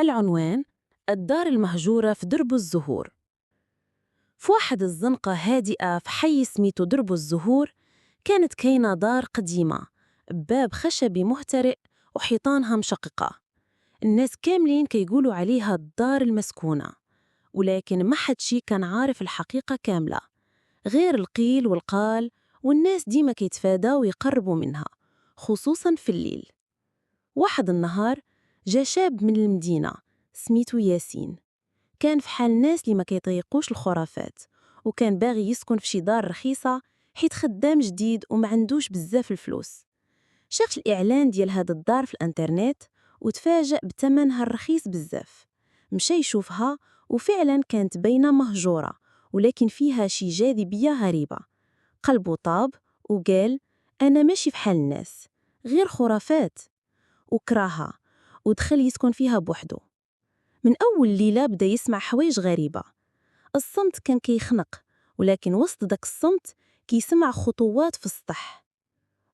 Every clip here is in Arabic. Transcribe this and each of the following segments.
العنوان: الدار المهجورة في درب الزهور. في واحد الزنقة هادئة في حي سميتو درب الزهور، كانت كاينة دار قديمة بباب خشبي مهترئ وحيطانها مشققة. الناس كاملين كيقولوا عليها الدار المسكونة، ولكن ما حد شي كان عارف الحقيقة كاملة، غير القيل والقال، والناس ديما كيتفاداو يقربوا منها، خصوصا في الليل. واحد النهار جا شاب من المدينة سميتو ياسين، كان في حال الناس اللي ما كيطيقوش الخرافات، وكان باغي يسكن في شي دار رخيصة حيت خدام جديد وما عندوش بزاف الفلوس. شاف الإعلان ديال هاد الدار في الانترنت وتفاجأ بثمنها الرخيص بزاف. مشى يشوفها وفعلا كانت باينة مهجورة، ولكن فيها شي جاذبية غريبة. قلبه طاب وقال: أنا ماشي في حال الناس، غير خرافات. وكراها ودخل يسكن فيها بوحده. من أول ليلة بدأ يسمع حوايج غريبة. الصمت كان كيخنق، ولكن وسط داك الصمت كيسمع خطوات في السطح.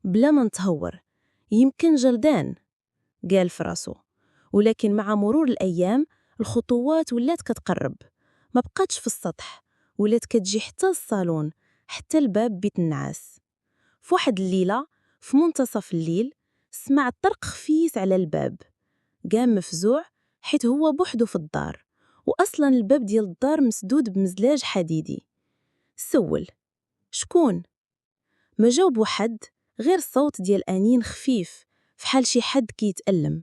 بلا ما نتهور، يمكن جلدان، قال في راسو. ولكن مع مرور الأيام الخطوات ولات كتقرب، ما بقاتش في السطح، ولات كتجي حتى الصالون، حتى الباب بيت النعاس. في واحد الليلة في منتصف الليل سمع طرق خفيف على الباب. قام مفزوع حيت هو بوحده في الدار، وأصلا الباب ديال الدار مسدود بمزلاج حديدي. سول: شكون؟ ما جاوب حد، غير صوت ديال أنين خفيف فحال شي حد كيتألم.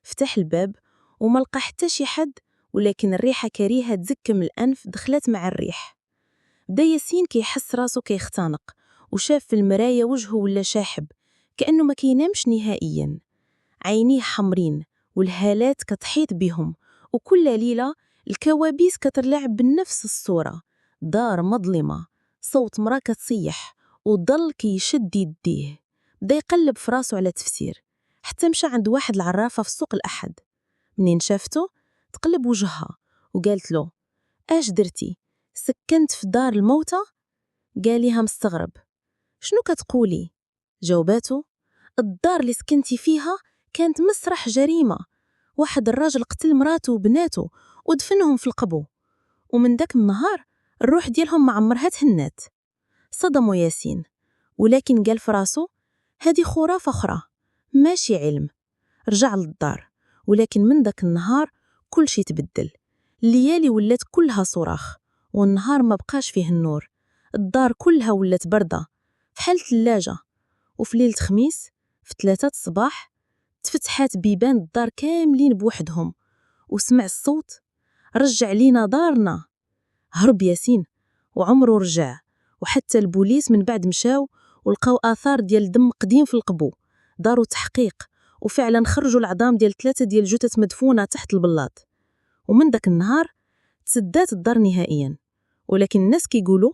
فتح الباب وما لقى حتى شي حد، ولكن الريحة كريهة تزكم الأنف دخلت مع الريح. بدا ياسين كيحس راسو كيختنق، وشاف في المراية وجهه ولا شاحب، كأنه ما كينامش نهائيا. عينيه حمرين والهالات كتحيط بهم، وكل ليلة الكوابيس كترلع بنفس الصورة: دار مظلمة، صوت مرا كتصيح، وضل كيشد يديه. بدا يقلب في راسو على تفسير، حتى مشى عند واحد العرافة في سوق الأحد. منين شافته تقلب وجهها وقالت له: اش درتي؟ سكنت في دار الموتى؟ قال ليها مستغرب: شنو كتقولي؟ جاوباتو: الدار اللي سكنتي فيها كانت مسرح جريمة، واحد الراجل قتل مراته وبناته ودفنهم في القبو، ومن داك النهار الروح ديالهم ما عمرها تهنات. صدموا ياسين، ولكن قال في راسو: هذه خرافة أخرى، ماشي علم. رجع للدار، ولكن من داك النهار كل شي تبدل. الليالي ولات كلها صراخ، والنهار ما بقاش فيه النور. الدار كلها ولات بردة بحال ثلاجة. وفي ليلة خميس في 3 الصباح تفتحات بيبان الدار كاملين بوحدهم، وسمع الصوت: رجع لينا دارنا. هرب ياسين وعمره رجع، وحتى البوليس من بعد مشاو ولقاو آثار ديال دم قديم في القبو. داروا تحقيق وفعلا خرجوا العظام ديال 3 ديال الجثث مدفونة تحت البلاط. ومن داك النهار تسدات الدار نهائيا، ولكن الناس كيقولوا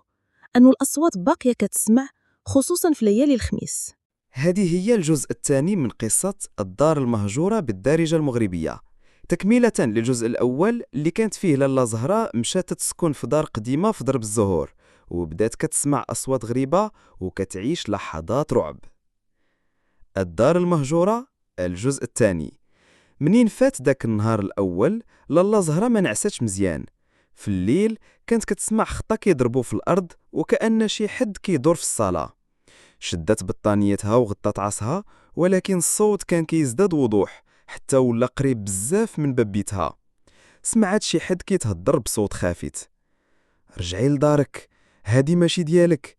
أنه الأصوات باقية كتسمع، خصوصا في ليالي الخميس. هذه هي الجزء الثاني من قصة الدار المهجورة بالدارجة المغربية، تكملة للجزء الأول اللي كانت فيه لالا زهراء مشات تسكن في دار قديمة في درب الزهور، وبدات كتسمع أصوات غريبة وكتعيش لحظات رعب. الدار المهجورة الجزء الثاني. منين فات داك النهار الأول لالا زهراء ما نعستش مزيان. في الليل كانت كتسمع خطا كيضربوا في الأرض وكأن شي حد كيدور في الصالة. شدت بطانيتها وغطات راسها، ولكن الصوت كان كيزداد وضوح حتى ولا قريب بزاف من باب بيتها. سمعت شي حد كيتهضر بصوت خافت: رجعي لدارك، هادي ماشي ديالك.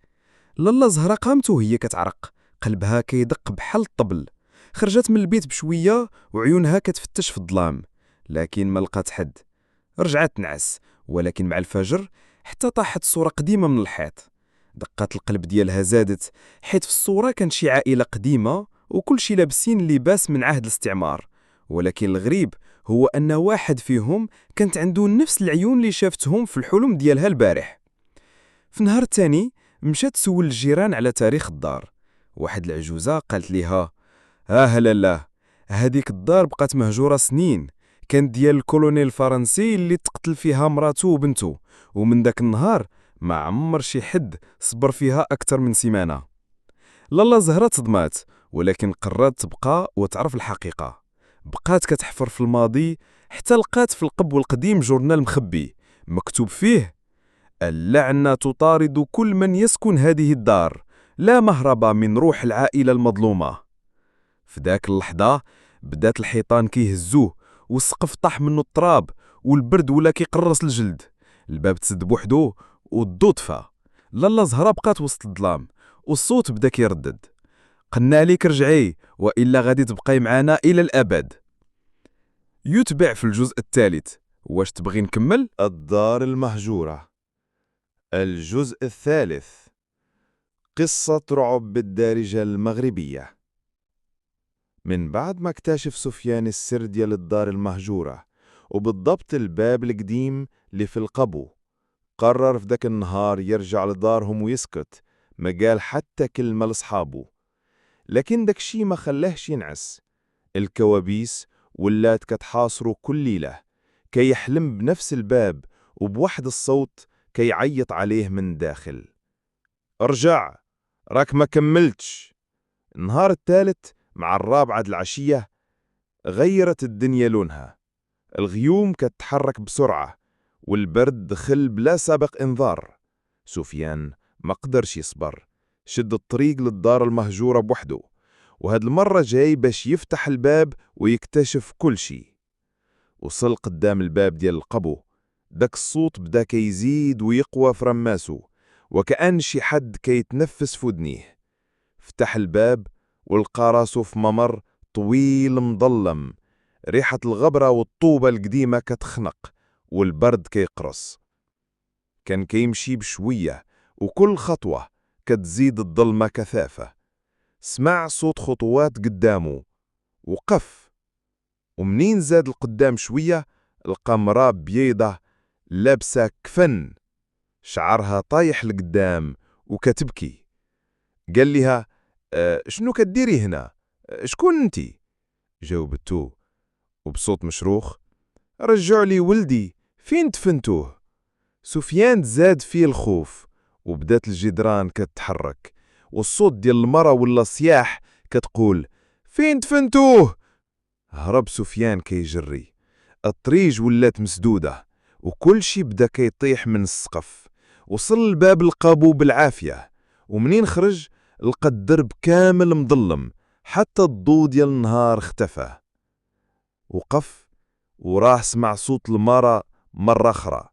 لالا زهرة قامت وهي كتعرق، قلبها كيدق بحال الطبل. خرجت من البيت بشوية وعيونها كتفتش في الظلام، لكن ما لقات حد. رجعت تنعس، ولكن مع الفجر حتى طاحت صورة قديمة من الحيط. دقات القلب ديالها زادت، حيت في الصورة كانت شي عائلة قديمة وكل شي لابسين لباس من عهد الاستعمار. ولكن الغريب هو أن واحد فيهم كانت عنده نفس العيون اللي شافتهم في الحلم ديالها البارح. في نهار الثاني مشات تسول الجيران على تاريخ الدار. واحد العجوزة قالت ليها: هلا لا، هذيك الدار بقات مهجورة سنين، كانت ديال الكولونيل الفرنسي اللي تقتل فيها مراته وبنته، ومن داك النهار ما عمر شي حد صبر فيها أكثر من سيمانة. لالا زهرة صدمات، ولكن قررت تبقى وتعرف الحقيقة. بقات كتحفر في الماضي حتى لقات في القبو القديم جورنال مخبي مكتوب فيه: اللعنة تطارد كل من يسكن هذه الدار، لا مهرب من روح العائلة المظلومة. في ذاك اللحظة بدات الحيطان كيهزوه، والسقف طاح منه التراب، والبرد ولا كيقرص الجلد. الباب تسد بوحدو والضو طفى. لالا زهرة بقات وسط الظلام، والصوت بدا كيردد: قلنا عليك رجعي، وإلا غادي تبقاي معانا إلى الأبد. يتبع في الجزء الثالث. واش تبغي نكمل؟ الدار المهجورة. الجزء الثالث. قصة رعب بالدارجة المغربية. من بعد ما اكتشف سفيان السر ديال الدار المهجورة، وبالضبط الباب القديم اللي في القبو، قرر في ذاك النهار يرجع لدارهم ويسكت، ما قال حتى كلمة لصحابه. لكن داكشي ما خلاهش ينعس. الكوابيس ولات كتحاصرو كل ليلة، كيحلم بنفس الباب وبواحد الصوت كيعيط عليه من داخل: ارجع، راك ما كملتش. النهار الثالث مع الرابعة العشية غيرت الدنيا لونها. الغيوم كتتحرك بسرعة، والبرد دخل بلا سابق انذار. سفيان ما قدرش يصبر، شد الطريق للدار المهجورة بوحده، وهاد المرة جاي باش يفتح الباب ويكتشف كل شي. وصل قدام الباب ديال القبو، داك الصوت بدا كيزيد ويقوى في رماسو، وكأن شي حد كيتنفس في ودنيه. فتح الباب ولقى راسو في ممر طويل مظلم، ريحة الغبرة والطوبة القديمة كتخنق، والبرد كيقرص. كان كيمشي بشوية، وكل خطوة كتزيد الظلمة كثافة. سمع صوت خطوات قدامه، وقف. ومنين زاد القدام شوية لقى مرأة بيضة لابسة كفن، شعرها طايح لقدام وكتبكي. قال لها: شنو كديري هنا؟ شكون انتي؟ جاوبتو وبصوت مشروخ: رجعوا لي ولدي، فين دفنتوه؟ سفيان زاد فيه الخوف، وبدات الجدران كتحرك، والصوت ديال المرأة ولا صياح كتقول: فين دفنتوه؟ هرب سفيان كيجري. الطريج ولات مسدودة، وكل شي بدا كيطيح من السقف. وصل الباب القابو بالعافية، ومنين خرج لقى الدرب كامل مظلم، حتى الضو ديال النهار اختفى. وقف وراه سمع صوت المرأة مرة أخرى: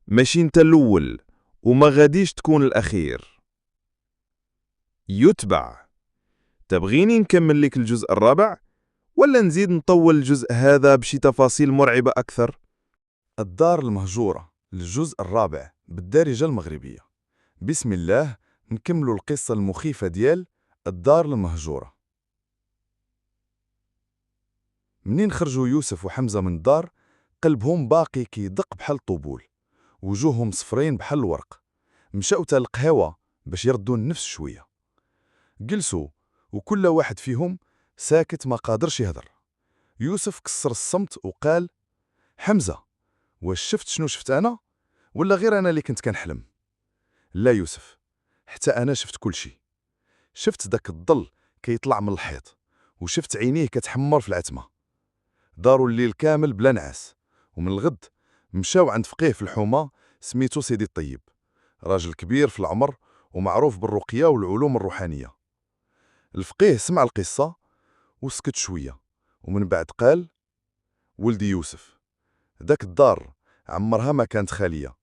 ماشي انت الأول، وما غاديش تكون الأخير. يتبع. تبغيني نكمل لك الجزء الرابع، ولا نزيد نطول الجزء هذا بشي تفاصيل مرعبة أكثر؟ الدار المهجورة، الجزء الرابع بالدارجة المغربية. بسم الله، نكملوا القصة المخيفة ديال الدار المهجورة. منين خرجوا يوسف وحمزة من الدار، قلبهم باقي كيدق بحال الطبول، وجوههم صفرين بحال الورق. مشاو تا القهوة باش يردوا النفس شوية. جلسوا وكل واحد فيهم ساكت ما قادرش يهدر. يوسف كسر الصمت وقال: حمزة، واش شفت شنو شفت أنا؟ ولا غير أنا اللي كنت كنحلم؟ لا يوسف، حتى أنا شفت كل شي. شفت داك الظل كيطلع من الحيط، وشفت عينيه كتحمر في العتمة. داروا الليل كامل بلا نعاس، ومن الغد مشاو عند فقيه في الحومة سميتو سيدي الطيب، راجل كبير في العمر ومعروف بالرقية والعلوم الروحانية. الفقيه سمع القصة وسكت شوية، ومن بعد قال: ولدي يوسف، داك الدار عمرها ما كانت خالية،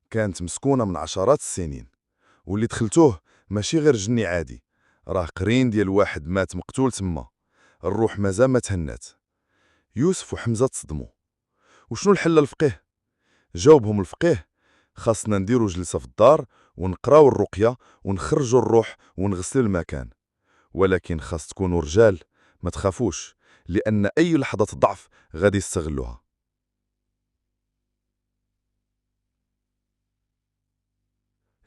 كانت مسكونة من عشرات السنين، واللي دخلتوه ماشي غير جني عادي، راه قرين ديال واحد مات مقتول تما، الروح مازال ما تهنات. يوسف وحمزة تصدموا. وشنو الحل الفقيه؟ جاوبهم الفقيه: خاصنا نديروا جلسة في الدار ونقراو الرقية ونخرجوا الروح ونغسلوا المكان، ولكن خاص تكونوا رجال، ما تخافوش، لأن أي لحظة ضعف غادي يستغلوها.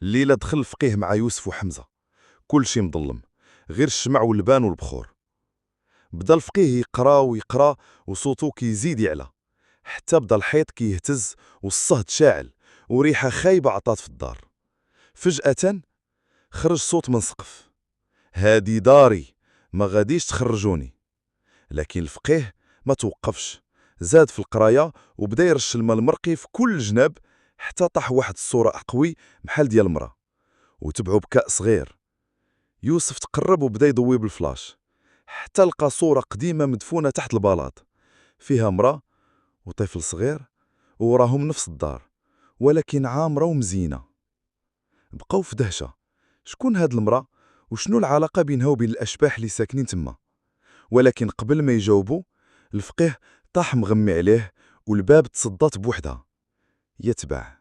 الليلة دخل الفقيه مع يوسف وحمزة، كل شي مظلم، غير الشمع واللبان والبخور. بدا الفقيه يقرا ويقرا، وصوتو كيزيد يعلى، حتى بدا الحيط كيهتز والصهد شاعل، وريحة خايبة عطات في الدار. فجأة خرج صوت من سقف: هادي داري، ما غاديش تخرجوني. لكن الفقيه ما توقفش، زاد في القرايه وبدا يرش الماء المرقي في كل جناب حتى طاح واحد الصوره اقوي بحال ديال المراه، وتبعو بكاء صغير. يوسف تقرب وبدا يضوي بالفلاش حتى لقى صوره قديمه مدفونه تحت البلاط، فيها مراه وطفل صغير وراهم نفس الدار، ولكن عامره ومزينه. بقاو في دهشه، شكون هاد المراه وشنو العلاقه بينها وبين الاشباح اللي ساكنين تما؟ ولكن قبل ما يجاوبوا الفقيه طاح مغمي عليه والباب تصدات بوحدها. يتبع.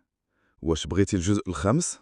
واش بغيتي الجزء الخامس؟